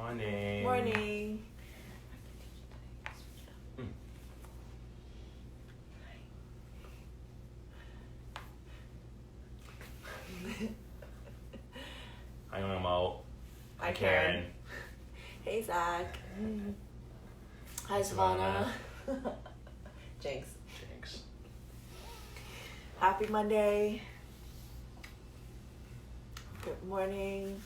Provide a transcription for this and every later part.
Morning. Morning. Hi, Mo. Hi, Karen. Hey, Zach. Hi, Savannah. Jinx. Happy Monday. Good morning.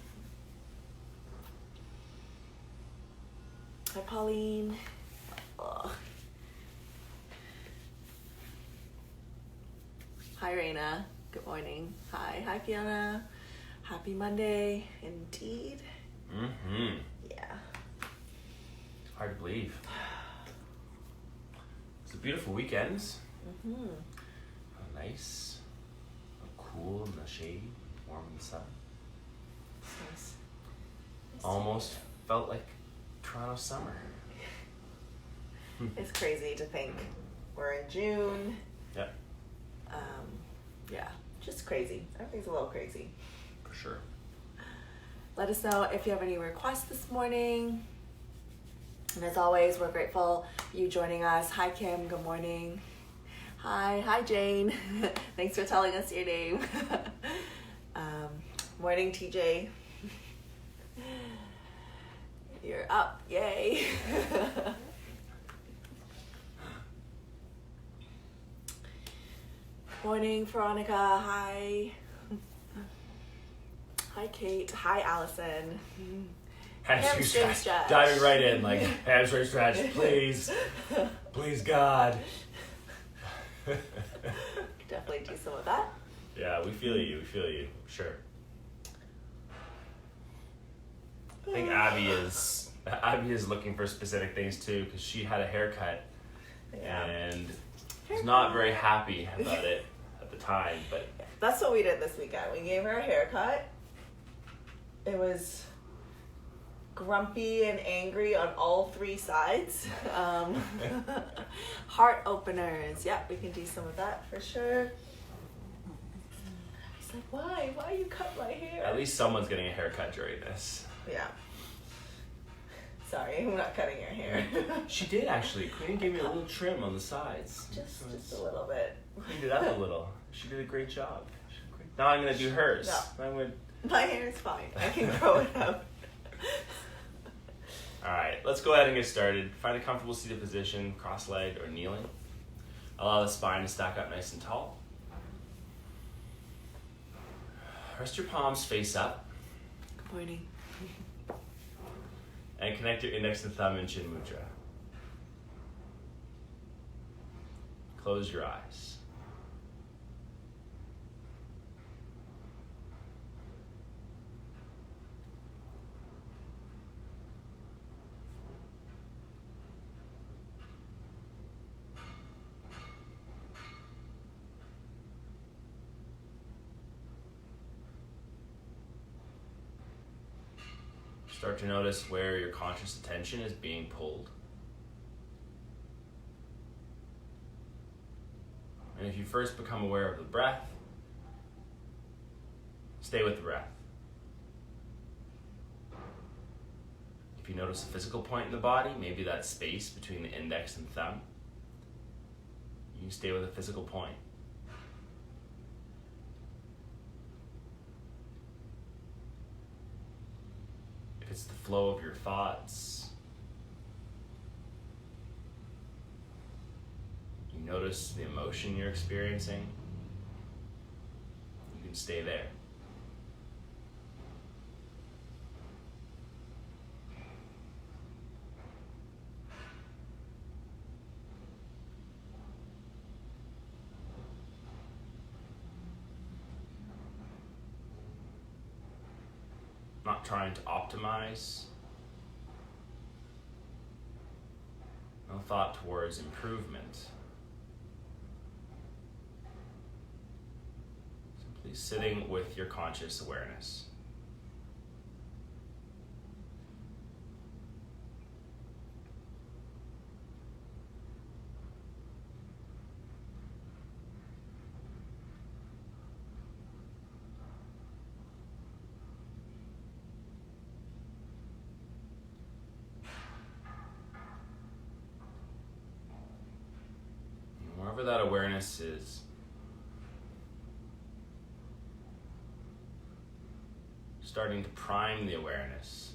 Hi, Pauline. Ugh. Hi, Raina. Good morning. Hi, Fiona. Happy Monday, indeed. Yeah. Hard to believe. It's a beautiful weekend. Nice, cool in the shade, warm in the sun. Nice. Almost felt like Toronto summer. It's crazy to think we're in June. Yeah. Yeah, just crazy. Everything's a little crazy. For sure. Let us know if you have any requests this morning. And as always, we're grateful for you joining us. Hi, Kim. Good morning. Hi, Jane. Thanks for telling us your name. Morning, TJ. You're up. Yay. Morning, Veronica. Hi. Hi, Kate. Hi, Allison. Hamstring stretch. Diving right in, like, hamstring stretch, please. Please, God. Definitely do some of that. Yeah, we feel you. Sure. I think Abby is looking for specific things too, because she had a haircut and was not very happy about it at the time. But that's what we did this weekend. We gave her a haircut. It was grumpy and angry on all three sides. Heart openers. Yeah, we can do some of that for sure. He's like, why you cut my hair? At least someone's getting a haircut during this. Yeah. Sorry, I'm not cutting your hair. She did actually. Queen gave me a little trim on the sides. Just a little bit. Cleaned it up a little. She did a great job. Now I'm gonna do hers. No. My hair is fine. I can grow it out. Alright, let's go ahead and get started. Find a comfortable seated position, cross-legged or kneeling. Allow the spine to stack up nice and tall. Rest your palms face up. Good morning. And connect your index and thumb in Chin Mudra. Close your eyes. Start to notice where your conscious attention is being pulled. And if you first become aware of the breath, stay with the breath. If you notice a physical point in the body, maybe that space between the index and thumb, you can stay with a physical point. It's the flow of your thoughts. You notice the emotion you're experiencing. You can stay there. Not trying to optimize. No thought towards improvement. Simply sitting with your conscious awareness. that awareness is starting to prime the awareness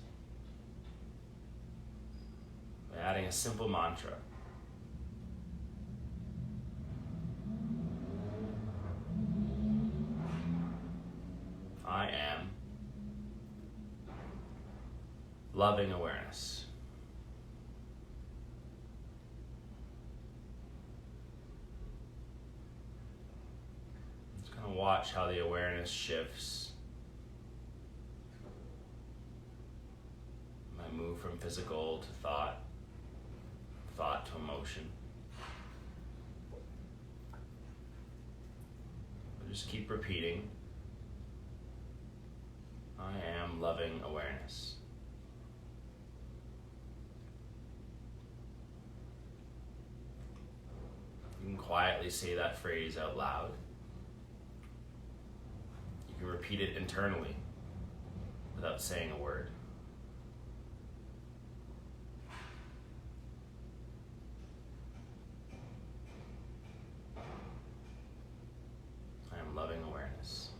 by adding a simple mantra. I am loving awareness. Just kind of watch how the awareness shifts. Might move from physical to thought, thought to emotion. But just keep repeating. I am loving awareness. You can quietly say that phrase out loud. You can repeat it internally without saying a word. I am loving awareness.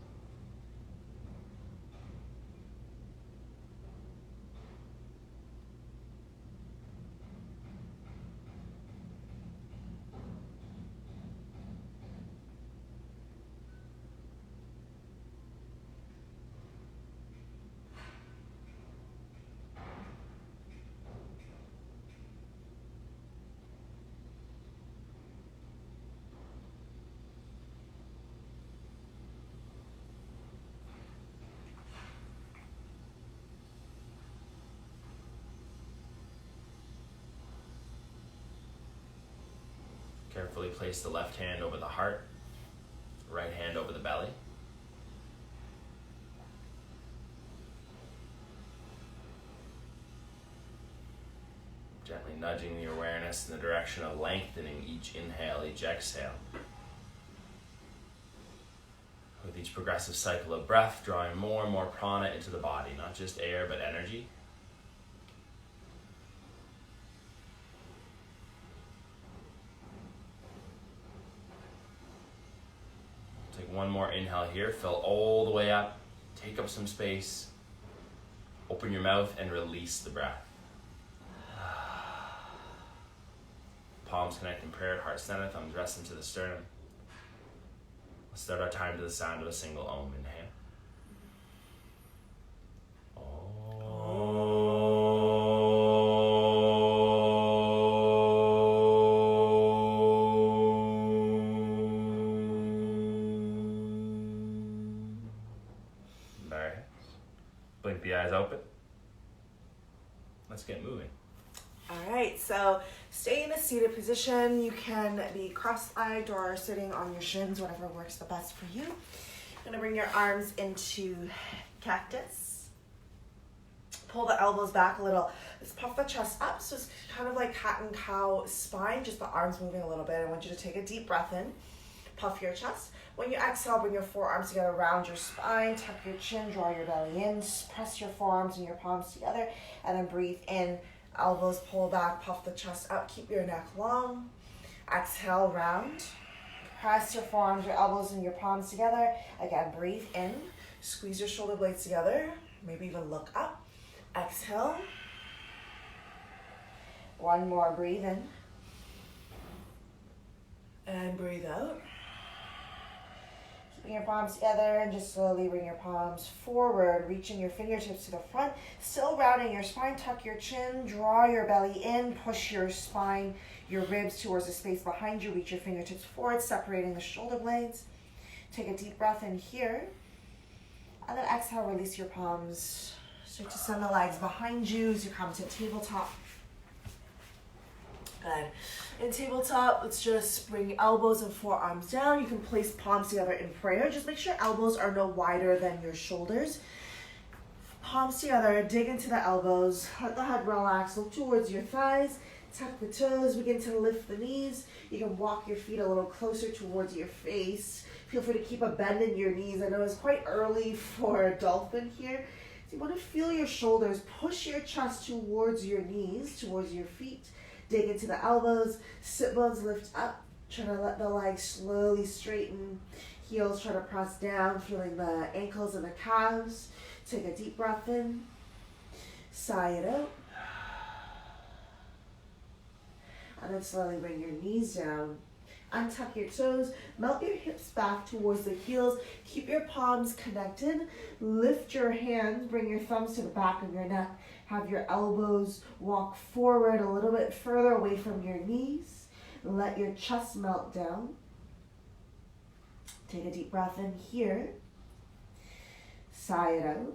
Carefully place the left hand over the heart, right hand over the belly. Gently nudging the awareness in the direction of lengthening each inhale, each exhale. With each progressive cycle of breath, drawing more and more prana into the body, not just air, but energy. Take one more inhale here, fill all the way up, take up some space, open your mouth and release the breath. Palms connect in prayer, heart center, thumbs rest into the sternum. Let's start our time to the sound of a single Om. Inhale. Blink the eyes open. Let's get moving. All right, so stay in a seated position. You can be cross-eyed or sitting on your shins, whatever works the best for you. You're gonna bring your arms into cactus. Pull the elbows back a little. Let's puff the chest up, so it's kind of like cat and cow spine, just the arms moving a little bit. I want you to take a deep breath in. Puff your chest. When you exhale, bring your forearms together around your spine, tuck your chin, draw your belly in, press your forearms and your palms together, and then breathe in. Elbows pull back, puff the chest up, keep your neck long. Exhale, round. Press your forearms, your elbows, and your palms together. Again, breathe in. Squeeze your shoulder blades together. Maybe even look up. Exhale. One more, breathe in. And breathe out. Keeping your palms together and just slowly bring your palms forward, reaching your fingertips to the front. Still rounding your spine, tuck your chin, draw your belly in, push your spine, your ribs towards the space behind you. Reach your fingertips forward, separating the shoulder blades. Take a deep breath in here. And then exhale, release your palms. Start to send the legs behind you as you come to tabletop. Good. In tabletop, let's just bring elbows and forearms down. You can place palms together in prayer. Just make sure elbows are no wider than your shoulders. Palms together, dig into the elbows. Let the head relax. Look towards your thighs. Tuck the toes. Begin to lift the knees. You can walk your feet a little closer towards your face. Feel free to keep a bend in your knees. I know it's quite early for a dolphin here. So you want to feel your shoulders. Push your chest towards your knees, towards your feet. Dig into the elbows, sit bones lift up, Try to let the legs slowly straighten. Heels try to press down, feeling the ankles and the calves. Take a deep breath in. Sigh it out. And then slowly bring your knees down. Untuck your toes. Melt your hips back towards the heels. Keep your palms connected. Lift your hands. Bring your thumbs to the back of your neck. Have your elbows walk forward a little bit further away from your knees. Let your chest melt down. Take a deep breath in here. Sigh it out.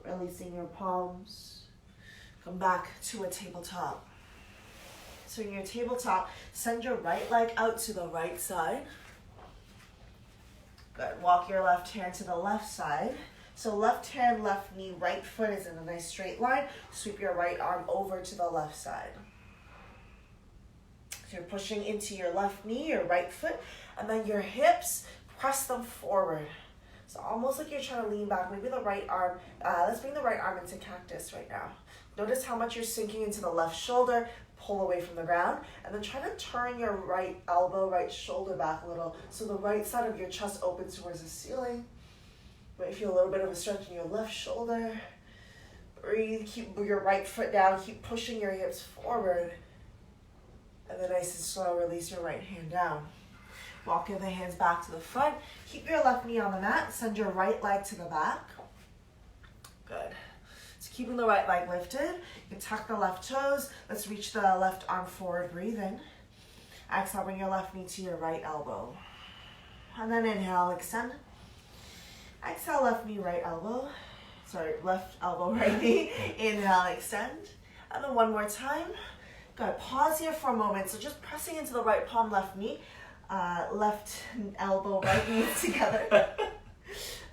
Releasing your palms. Come back to a tabletop. So in your tabletop, send your right leg out to the right side. Good. Walk your left hand to the left side. So left hand, left knee, right foot is in a nice straight line. Sweep your right arm over to the left side. So you're pushing into your left knee, your right foot, and then your hips, press them forward. So almost like you're trying to lean back. Maybe the right arm, let's bring the right arm into cactus right now. Notice how much you're sinking into the left shoulder. Pull away from the ground, and then try to turn your right elbow, right shoulder back a little, so the right side of your chest opens towards the ceiling. Might feel a little bit of a stretch in your left shoulder. Breathe, keep your right foot down, keep pushing your hips forward, and then nice and slow, release your right hand down. Walking the hands back to the front, keep your left knee on the mat, send your right leg to the back. Good. Keeping the right leg lifted. You can tuck the left toes. Let's reach the left arm forward. Breathe in. Exhale, bring your left knee to your right elbow. And then inhale, extend. Exhale, left knee, right elbow. Sorry, left elbow, right knee. Inhale, extend. And then one more time. Good. Pause here for a moment. So just pressing into the right palm, left knee. Left elbow, right knee together.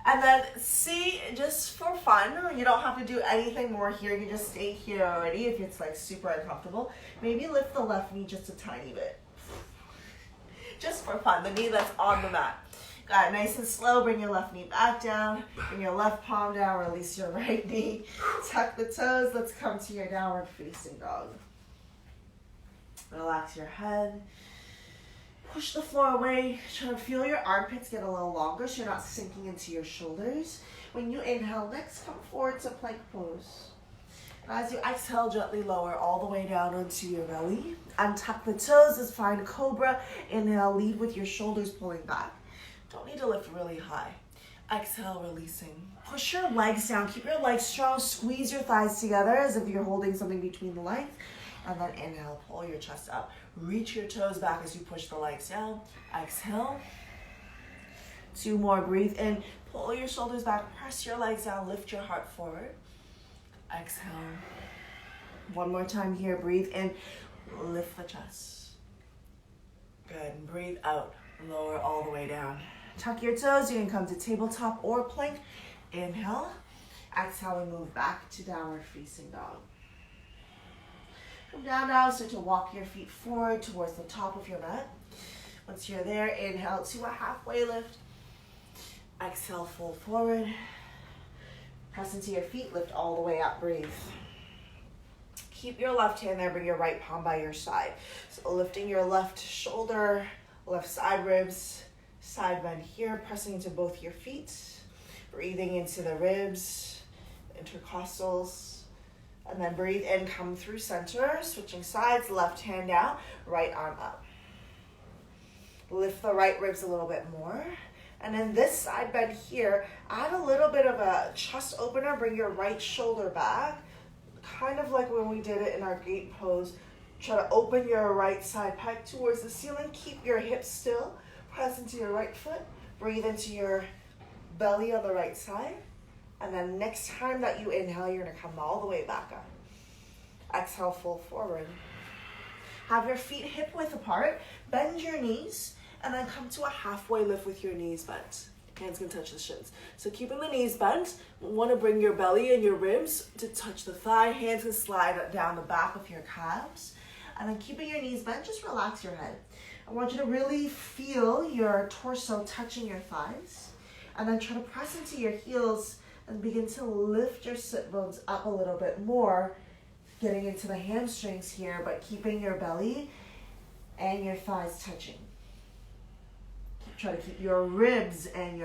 And then see, just for fun, you don't have to do anything more here. You just stay here already if it's like super uncomfortable. Maybe lift the left knee just a tiny bit. Just for fun, the knee that's on the mat. Got it, nice and slow. Bring your left knee back down. Bring your left palm down. Release your right knee. Tuck the toes. Let's come to your downward facing dog. Relax your head. Push the floor away. Try to feel your armpits get a little longer so you're not sinking into your shoulders. When you inhale, next come forward to plank pose. As you exhale, gently lower all the way down onto your belly. Untuck the toes as find cobra. Inhale, lead with your shoulders pulling back. Don't need to lift really high. Exhale, releasing. Push your legs down. Keep your legs strong. Squeeze your thighs together as if you're holding something between the legs. And then inhale, pull your chest up. Reach your toes back as you push the legs down. Exhale. 2 more. Breathe in. Pull your shoulders back. Press your legs down. Lift your heart forward. Exhale. 1 more time here. Breathe in. Lift the chest. Good. Breathe out. Lower all the way down. Tuck your toes. You can come to tabletop or plank. Inhale. Exhale. We move back to downward facing dog. Come down now, start to walk your feet forward towards the top of your mat. Once you're there, inhale to a halfway lift. Exhale, fold forward. Press into your feet, lift all the way up, breathe. Keep your left hand there, bring your right palm by your side. So lifting your left shoulder, left side ribs, side bend here, pressing into both your feet. Breathing into the ribs, intercostals. And then breathe in, come through center, switching sides, left hand down, right arm up. Lift the right ribs a little bit more. And then this side bend here, add a little bit of a chest opener, bring your right shoulder back. Kind of like when we did it in our gate pose. Try to open your right side pec towards the ceiling. Keep your hips still. Press into your right foot. Breathe into your belly on the right side. And then next time that you inhale, you're going to come all the way back up. Exhale, fold forward. Have your feet hip width apart. Bend your knees. And then come to a halfway lift with your knees bent. Hands can touch the shins. So keeping the knees bent, you want to bring your belly and your ribs to touch the thigh. Hands can slide down the back of your calves. And then keeping your knees bent, just relax your head. I want you to really feel your torso touching your thighs. And then try to press into your heels and begin to lift your sit bones up a little bit more getting into the hamstrings here, but keeping your belly and your thighs touching. Try to keep your ribs and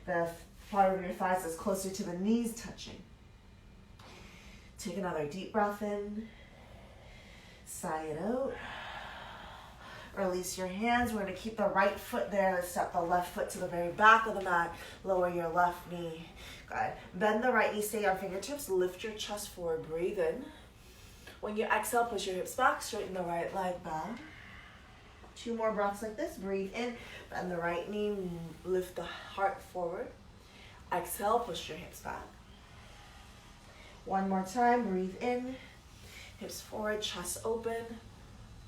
the part of your thighs that's closer to the knees touching. Take another deep breath in. Sigh it out. Release your hands. We're going to keep the right foot there. Let's step the left foot to the very back of the mat. Lower your left knee. Good. Bend the right knee. Stay on fingertips. Lift your chest forward. Breathe in. When you exhale, push your hips back. Straighten the right leg back. 2 more breaths like this. Breathe in. Bend the right knee. Lift the heart forward. Exhale. Push your hips back. 1 more time. Breathe in. Hips forward. Chest open.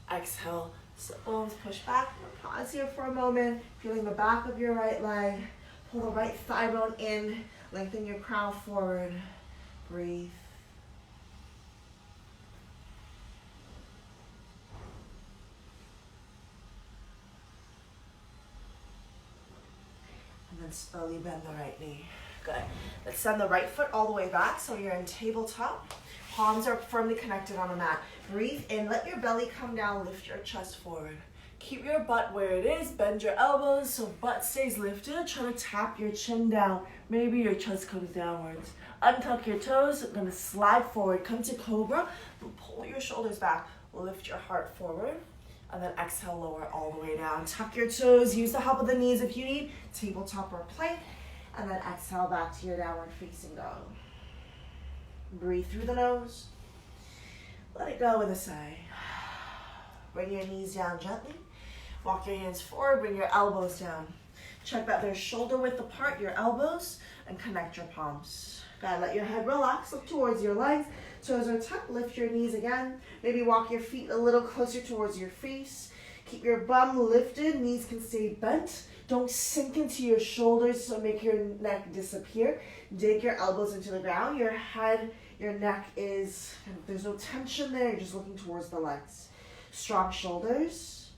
Exhale. Sit bones, push back. Pause here for a moment. Feeling the back of your right leg. Pull the right thigh bone in. Lengthen your crown forward. Breathe. And then slowly bend the right knee. Good. Let's send the right foot all the way back so you're in tabletop. Palms are firmly connected on the mat. Breathe in, let your belly come down, lift your chest forward. Keep your butt where it is, bend your elbows so butt stays lifted. Try to tap your chin down. Maybe your chest comes downwards. Untuck your toes, I'm gonna slide forward. Come to cobra, pull your shoulders back. Lift your heart forward. And then exhale, lower all the way down. Tuck your toes, use the help of the knees if you need. Tabletop or plank. And then exhale back to your downward facing dog. Breathe through the nose. Let it go with a sigh. Bring your knees down gently. Walk your hands forward, bring your elbows down. Check that they're shoulder width apart, your elbows, and connect your palms. Gotta let your head relax, look towards your legs. Toes are tucked, lift your knees again. Maybe walk your feet a little closer towards your face. Keep your bum lifted, knees can stay bent. Don't sink into your shoulders, so make your neck disappear. Dig your elbows into the ground. Your head, your neck is, there's no tension there. You're just looking towards the legs. Strong shoulders.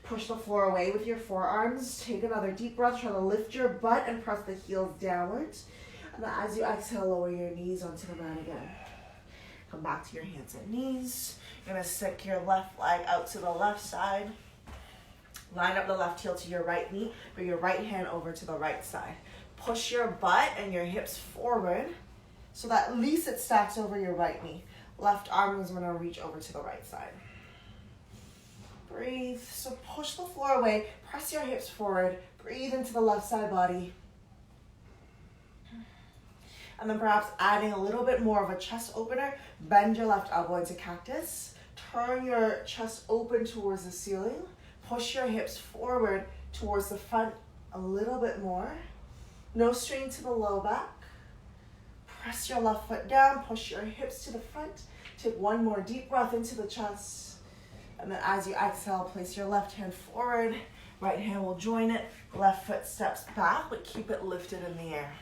Push the floor away with your forearms. Take another deep breath. Try to lift your butt and press the heels downwards. And then as you exhale, lower your knees onto the mat again. Come back to your hands and knees. You're going to stick your left leg out to the left side. Line up the left heel to your right knee. Bring your right hand over to the right side. Push your butt and your hips forward so that at least it stacks over your right knee. Left arm is going to reach over to the right side. Breathe. So push the floor away. Press your hips forward. Breathe into the left side body. And then perhaps adding a little bit more of a chest opener. Bend your left elbow into cactus. Turn your chest open towards the ceiling. Push your hips forward towards the front a little bit more. No strain to the low back. Press your left foot down. Push your hips to the front. Take 1 more deep breath into the chest. And then as you exhale, place your left hand forward. Right hand will join it. Left foot steps back, but keep it lifted in the air.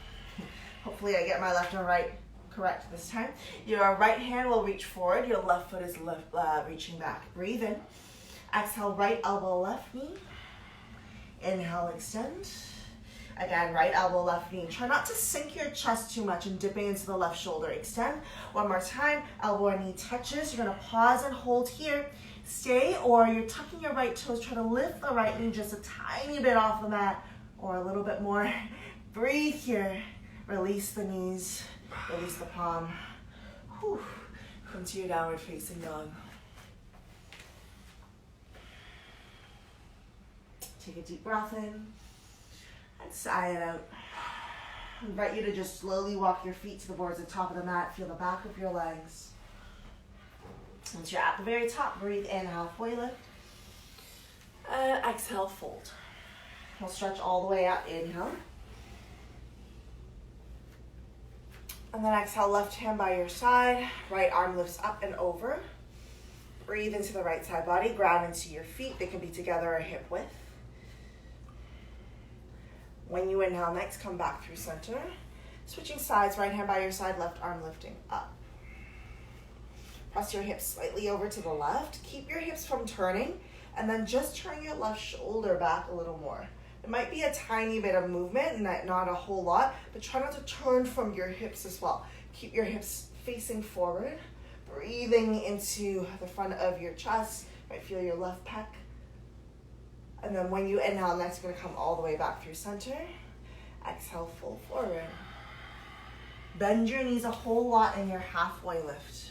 Hopefully I get my left and right correct this time. Your right hand will reach forward. Your left foot is reaching back. Breathe in. Exhale, right elbow, left knee. Inhale, extend. Again, right elbow, left knee. Try not to sink your chest too much and dipping into the left shoulder. Extend. 1 more time. Elbow and knee touches. You're going to pause and hold here. Stay, or you're tucking your right toes. Try to lift the right knee just a tiny bit off the mat or a little bit more. Breathe here. Release the knees. Release the palm. Whew. Come to your downward facing dog. Take a deep breath in and sigh it out. I invite you to just slowly walk your feet to the boards at the top of the mat. Feel the back of your legs. Once you're at the very top, breathe in, halfway lift. Exhale, fold. We'll stretch all the way out. Inhale. And then exhale, left hand by your side. Right arm lifts up and over. Breathe into the right side body. Ground into your feet. They can be together or hip width. When you inhale next, come back through center. Switching sides, right hand by your side, left arm lifting up. Press your hips slightly over to the left. Keep your hips from turning, and then just turn your left shoulder back a little more. It might be a tiny bit of movement, not a whole lot, but try not to turn from your hips as well. Keep your hips facing forward. breathing into the front of your chest. You might feel your left pec. And then when you inhale, next you're gonna come all the way back through center. Exhale, fold forward. Bend your knees a whole lot in your halfway lift.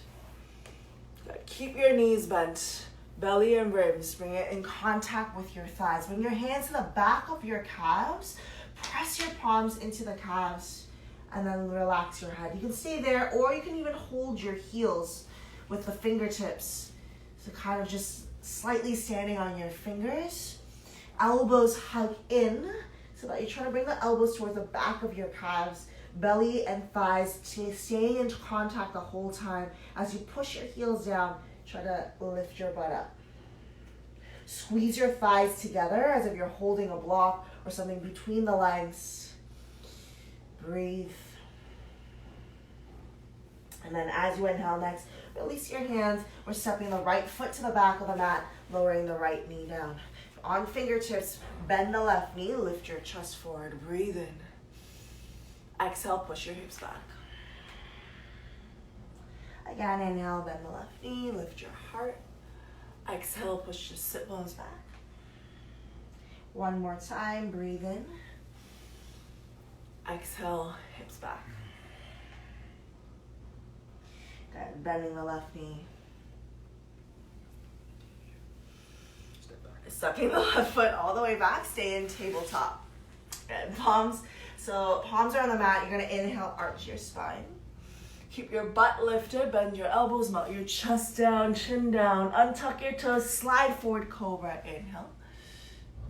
Good. Keep your knees bent. Belly and ribs, bring it in contact with your thighs. Bring your hands to the back of your calves. Press your palms into the calves and then relax your head. You can stay there, or you can even hold your heels with the fingertips. So kind of just slightly standing on your fingers. Elbows hug in so that you're trying to bring the elbows towards the back of your calves. Belly and thighs staying in contact the whole time. As you push your heels down, try to lift your butt up. Squeeze your thighs together as if you're holding a block or something between the legs. Breathe. And then as you inhale next, release your hands. We're stepping the right foot to the back of the mat, lowering the right knee down. On fingertips, bend the left knee, lift your chest forward. Breathe in. Exhale, push your hips back. Again, inhale, bend the left knee, lift your heart. Exhale, push your sit bones back. One more time, breathe in. Exhale, hips back. Good, bending the left knee. Sucking the left foot all the way back, stay in tabletop. Good, palms are on the mat. You're gonna inhale, arch your spine. Keep your butt lifted, bend your elbows, melt your chest down, chin down, untuck your toes, slide forward, cobra, inhale.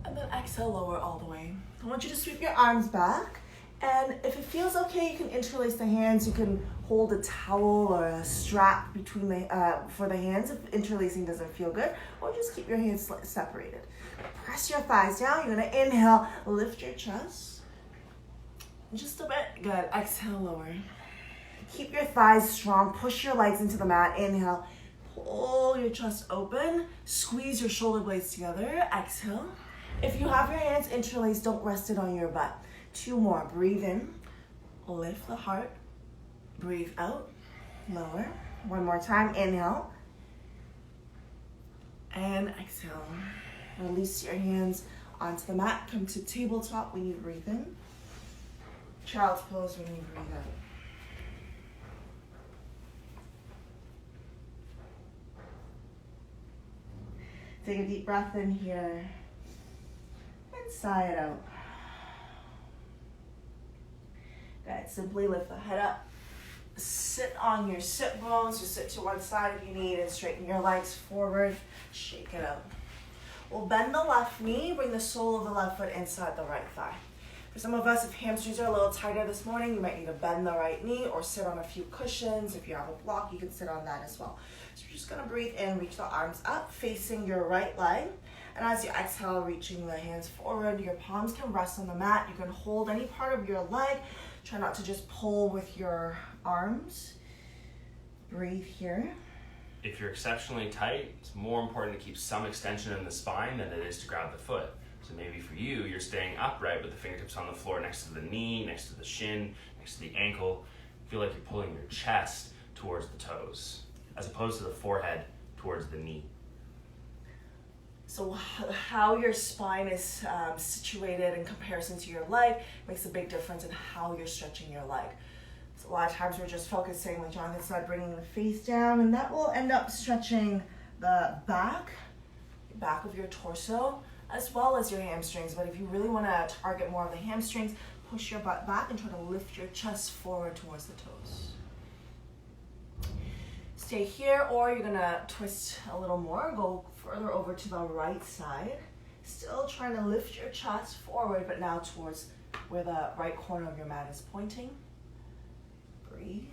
And then exhale, lower all the way. I want you to sweep your arms back. And if it feels okay, you can interlace the hands. You can hold a towel or a strap between for the hands if interlacing doesn't feel good, or just keep your hands separated. Press your thighs down. You're gonna inhale, lift your chest. Just a bit, good. Exhale, lower. Keep your thighs strong. Push your legs into the mat. Inhale, pull your chest open. Squeeze your shoulder blades together. Exhale. If you have your hands interlaced, don't rest it on your butt. 2 more. Breathe in, lift the heart. Breathe out, lower. 1 more time. Inhale and exhale. Release your hands onto the mat. Come to tabletop when you breathe in. Child's pose when you breathe out. Take a deep breath in here and sigh it out. Good. Simply lift the head up. Sit on your sit bones, or sit to one side if you need, and straighten your legs forward. Shake it out. We'll bend the left knee, bring the sole of the left foot inside the right thigh. For some of us, if hamstrings are a little tighter this morning, you might need to bend the right knee or sit on a few cushions. If you have a block, you can sit on that as well. So you're just gonna breathe in, reach the arms up, facing your right leg. And as you exhale, reaching the hands forward, your palms can rest on the mat. You can hold any part of your leg. Try not to just pull with your arms. Breathe here. If you're exceptionally tight, it's more important to keep some extension in the spine than it is to grab the foot. So maybe for you, you're staying upright with the fingertips on the floor next to the knee, next to the shin, next to the ankle. Feel like you're pulling your chest towards the toes, as opposed to the forehead towards the knee. So how your spine is situated in comparison to your leg makes a big difference in how you're stretching your leg. So a lot of times we're just focusing, like Jonathan said, bringing the face down, and that will end up stretching the back of your torso, as well as your hamstrings. But if you really want to target more of the hamstrings, push your butt back and try to lift your chest forward towards the toes. Stay here, or you're gonna twist a little more, go further over to the right side. Still trying to lift your chest forward, but now towards where the right corner of your mat is pointing. Breathe.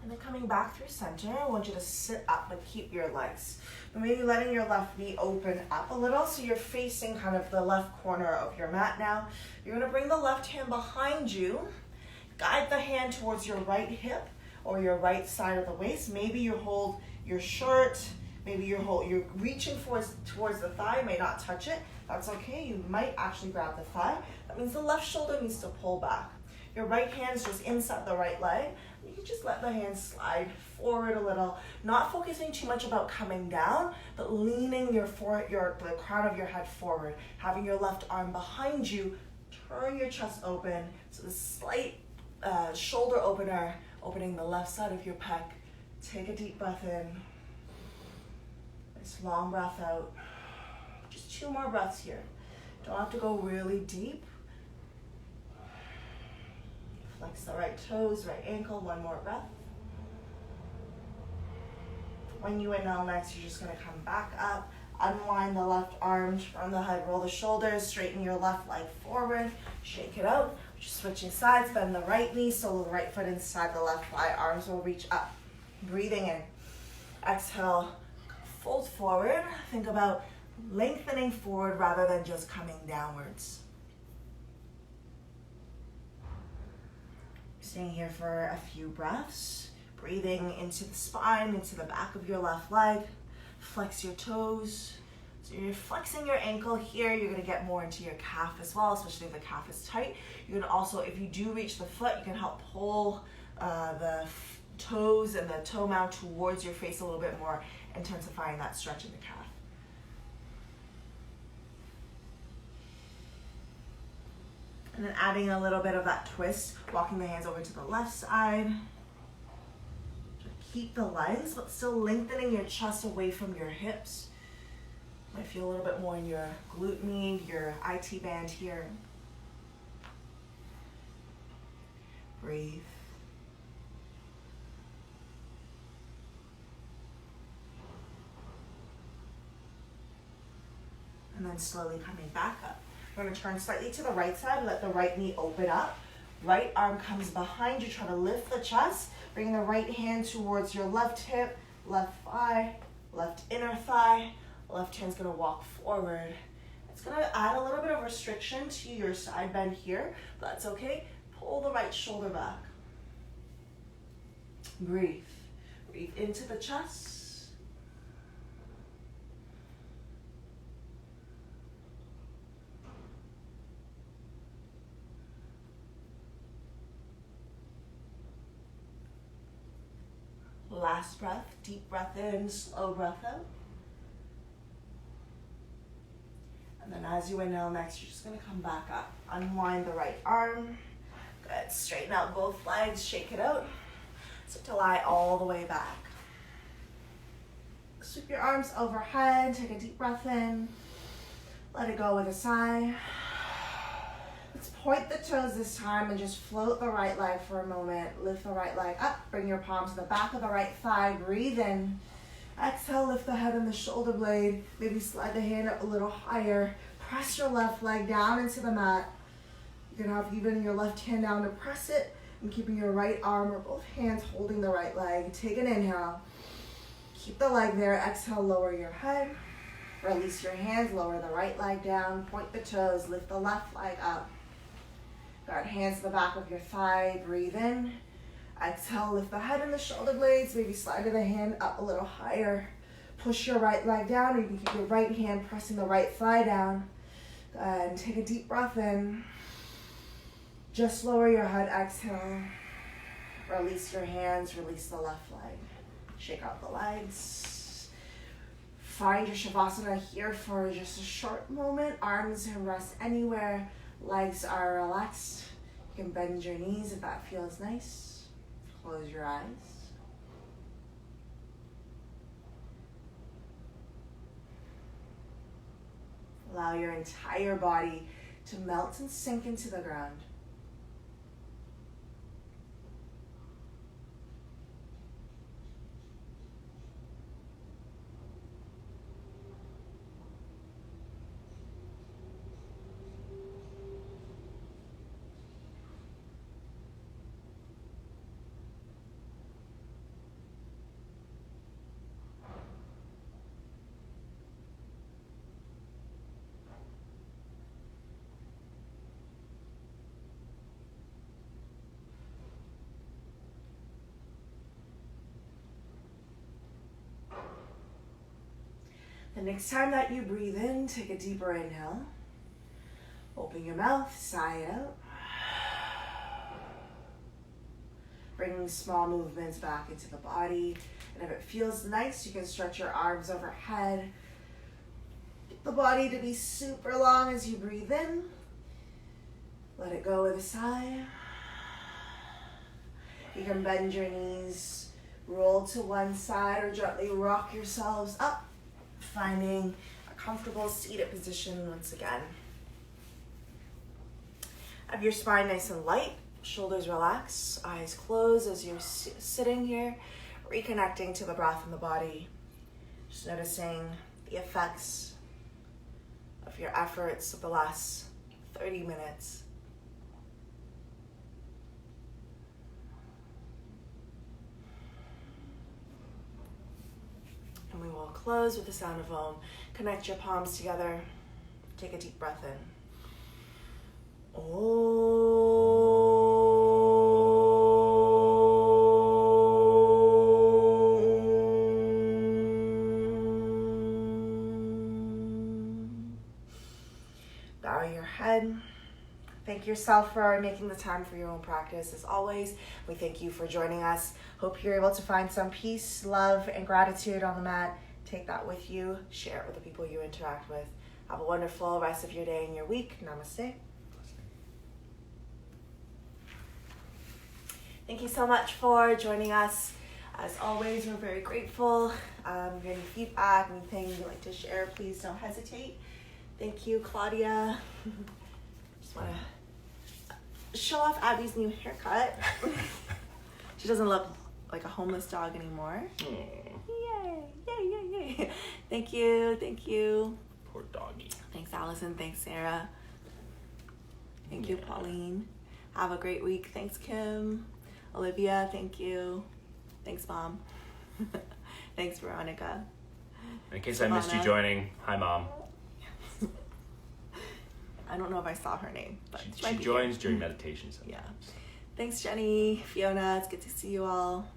And then coming back through center, I want you to sit up but keep your legs. But maybe letting your left knee open up a little so you're facing kind of the left corner of your mat now. You're gonna bring the left hand behind you. Guide the hand towards your right hip or your right side of the waist. Maybe you hold your shirt. Maybe you're reaching towards the thigh, may not touch it. That's okay, you might actually grab the thigh. That means the left shoulder needs to pull back. Your right hand's just inside the right leg. You can just let the hand slide forward a little, not focusing too much about coming down, but leaning the crown of your head forward, having your left arm behind you, turn your chest open, so the slight shoulder opener, opening the left side of your pec. Take a deep breath in. Nice long breath out. Just 2 more breaths here. Don't have to go really deep. Flex the right toes, right ankle, 1 more breath. When you inhale next, you're just gonna come back up, unwind the left arm, turn the head, roll the shoulders, straighten your left leg forward, shake it out. Just switching sides, bend the right knee, sole the right foot inside the left thigh, arms will reach up. Breathing in. Exhale, fold forward. Think about lengthening forward rather than just coming downwards. Staying here for a few breaths. Breathing into the spine, into the back of your left leg. Flex your toes. So you're flexing your ankle here. You're going to get more into your calf as well, especially if the calf is tight. You can also, if you do reach the foot, you can help pull the toes and the toe mount towards your face a little bit more, intensifying that stretch in the calf. And then adding a little bit of that twist, walking the hands over to the left side. Keep the legs, but still lengthening your chest away from your hips. Might feel a little bit more in your glute med, your IT band here. Breathe. And then slowly coming back up. We're going to turn slightly to the right side, let the right knee open up. Right arm comes behind you, try to lift the chest. Bring the right hand towards your left hip, left thigh, left inner thigh. Left hand's going to walk forward. It's going to add a little bit of restriction to your side bend here, but that's okay. Pull the right shoulder back. Breathe. Breathe into the chest. Last breath, deep breath in, slow breath out. And then as you inhale next, you're just gonna come back up. Unwind the right arm. Good, straighten out both legs, shake it out. So to lie all the way back. Sweep your arms overhead, take a deep breath in. Let it go with a sigh. Let's point the toes this time and just float the right leg for a moment. Lift the right leg up, bring your palms to the back of the right thigh, breathe in. Exhale, lift the head and the shoulder blade. Maybe slide the hand up a little higher. Press your left leg down into the mat. You can have even your left hand down to press it and keeping your right arm or both hands holding the right leg. Take an inhale. Keep the leg there. Exhale, lower your head. Release your hands, lower the right leg down. Point the toes, lift the left leg up. Guard hands to the back of your thigh. Breathe in. Exhale, lift the head and the shoulder blades. Maybe slide the hand up a little higher. Push your right leg down, or you can keep your right hand pressing the right thigh down. And take a deep breath in. Just lower your head, exhale. Release your hands, release the left leg. Shake out the legs. Find your Shavasana here for just a short moment. Arms can rest anywhere. Legs are relaxed. You can bend your knees if that feels nice. Close your eyes. Allow your entire body to melt and sink into the ground. The next time that you breathe in, take a deeper inhale. Open your mouth, sigh it out. bringing small movements back into the body. And if it feels nice, you can stretch your arms overhead. Get the body to be super long as you breathe in. Let it go with a sigh. You can bend your knees, roll to one side, or gently rock yourselves up, finding a comfortable seated position once again. Have your spine nice and light, shoulders relax, eyes closed as you're sitting here, reconnecting to the breath in the body. Just noticing the effects of your efforts of the last 30 minutes. And we will close with the sound of Om. Connect your palms together. Take a deep breath in. Bow your head. Thank yourself for making the time for your own practice. As always, we thank you for joining us. Hope you're able to find some peace, love, and gratitude on the mat. Take that with you. Share it with the people you interact with. Have a wonderful rest of your day and your week. Namaste. Thank you so much for joining us. As always, we're very grateful. Any feedback, anything you'd like to share, please don't hesitate. Thank you, Claudia. Just want to show off Abby's new haircut. She doesn't look like a homeless dog anymore. Yay, yay, yay, yay. Thank you. Poor doggy. Thanks, Allison. Thanks, Sarah. Thank you, Pauline. Have a great week. Thanks, Kim. Olivia, thank you. Thanks, Mom. Thanks, Veronica. In case I missed you joining, hi, Mom. I don't know if I saw her name, but she joins during meditation sometimes. Yeah. Thanks, Jenny, Fiona. It's good to see you all.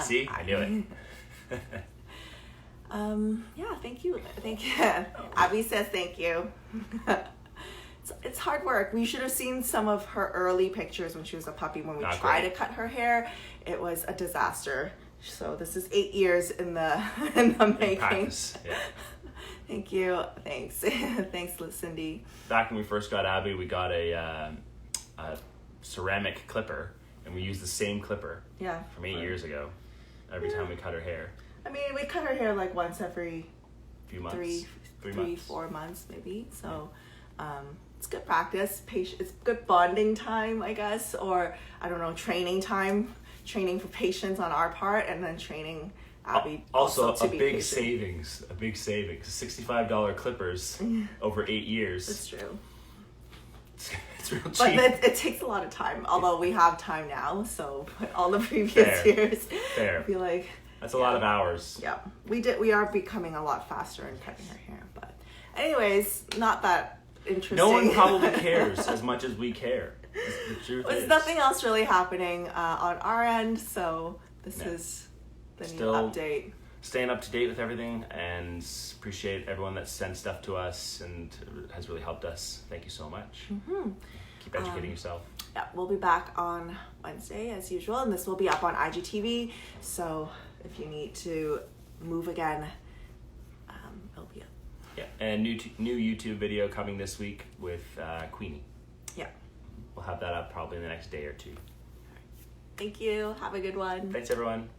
See, I knew it. Yeah, thank you. Abby says thank you. It's hard work. We should have seen some of her early pictures when she was a puppy. When we tried to cut her hair, it was a disaster. So this is 8 years in the making. Practice, yeah. Thank you. Thanks. Thanks, Cindy. Back when we first got Abby, we got a ceramic clipper, and we used the same clipper. Yeah. From 8 years ago. Every time we cut her hair. I mean, we cut her hair like once every few months. Three months. 4 months maybe. So, it's good practice. It's good bonding time, I guess, or I don't know, training time. Training for patience on our part, and then training Abby also to a be big patient. savings. $65 clippers over 8 years. That's true. It's real cheap. But it takes a lot of time. Although we have time now, so all the previous years, Fair. I feel like that's a lot of hours. Yeah, we are becoming a lot faster in cutting her hair. But anyways, not that interesting. No one probably cares as much as we care. The truth There's is. nothing else really happening on our end, so this is the new update. Staying up to date with everything, and appreciate everyone that sent stuff to us and has really helped us. Thank you so much. Mm-hmm. Keep educating yourself. Yeah, we'll be back on Wednesday as usual, and this will be up on IGTV. So if you need to move again, it'll be up. Yeah, and new YouTube video coming this week with Queenie. Yeah. We'll have that up probably in the next day or two. Thank you. Have a good one. Thanks, everyone.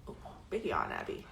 Oh, big yawn, Abby.